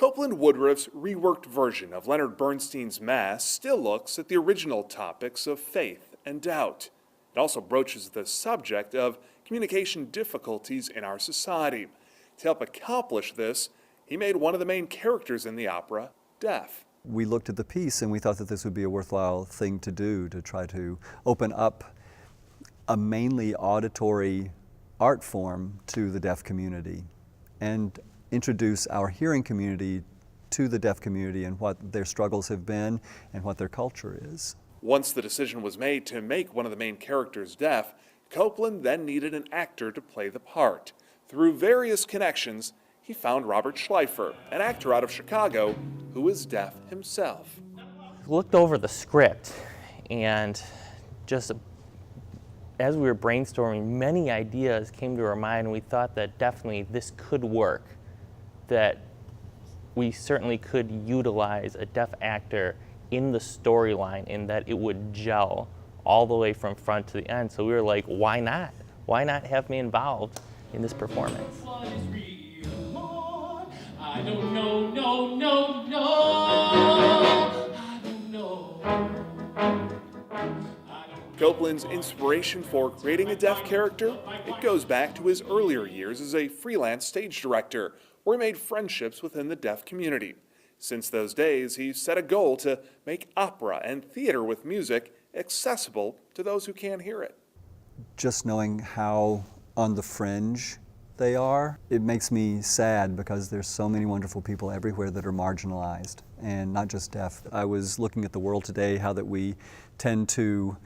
Copeland Woodruff's reworked version of Leonard Bernstein's Mass still looks at the original topics of faith and doubt. It also broaches the subject of communication difficulties in our society. To help accomplish this, he made one of the main characters in the opera deaf. We looked at the piece and we thought that this would be a worthwhile thing to do, to try to open up a mainly auditory art form to the deaf community and introduce our hearing community to the deaf community and what their struggles have been and what their culture is. Once the decision was made to make one of the main characters deaf, Copeland then needed an actor to play the part. Through various connections, he found Robert Schleifer, an actor out of Chicago who is deaf himself. Looked over the script, and just as we were brainstorming, many ideas came to our mind, and we thought that definitely this could work, that we certainly could utilize a deaf actor in the storyline and that it would gel all the way from front to the end. So we were like, why not? Why not have me involved in this performance? I don't know, no, no, no. I don't know. Copeland's inspiration for creating a deaf character, it goes back to his earlier years as a freelance stage director, where he made friendships within the deaf community. Since those days, he set a goal to make opera and theater with music accessible to those who can't hear it. Just knowing how on the fringe they are, it makes me sad because there's so many wonderful people everywhere that are marginalized and not just deaf. I was looking at the world today, how that we tend to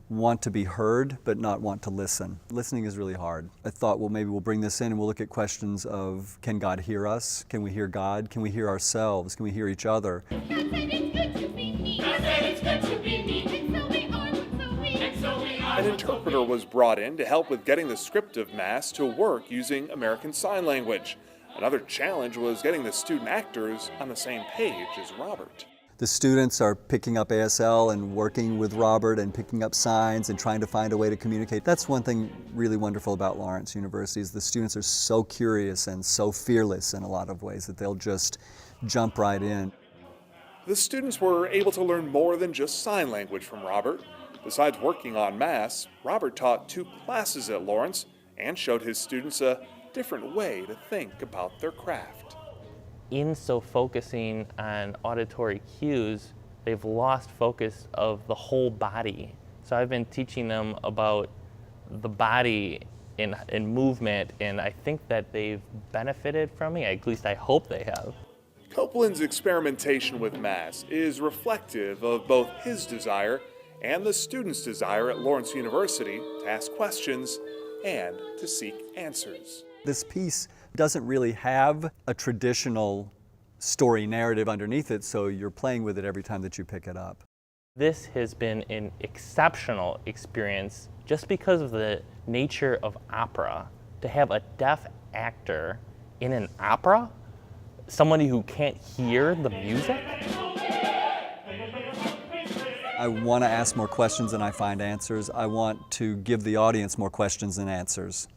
want to be heard but not want to listen. Listening is really hard. I thought, well, maybe we'll bring this in and we'll look at questions of, can God hear us? Can we hear God? Can we hear ourselves? Can we hear each other? God said it's good to be me. God said it's good to be me. And so we are, so we. And so we are. An interpreter was brought in to help with getting the script of Mass to work using American Sign Language. Another challenge was getting the student actors on the same page as Robert. The students are picking up ASL and working with Robert and picking up signs and trying to find a way to communicate. That's one thing really wonderful about Lawrence University is the students are so curious and so fearless in a lot of ways that they'll just jump right in. The students were able to learn more than just sign language from Robert. Besides working on Mass, Robert taught 2 classes at Lawrence and showed his students a different way to think about their craft. In so focusing on auditory cues, they've lost focus of the whole body. So I've been teaching them about the body in movement, and I think that they've benefited from me, at least I hope they have. Copeland's experimentation with Mass is reflective of both his desire and the students' desire at Lawrence University to ask questions and to seek answers. This piece doesn't really have a traditional story narrative underneath it, so you're playing with it every time that you pick it up. This has been an exceptional experience just because of the nature of opera. To have a deaf actor in an opera, somebody who can't hear the music. I want to ask more questions than I find answers. I want to give the audience more questions than answers.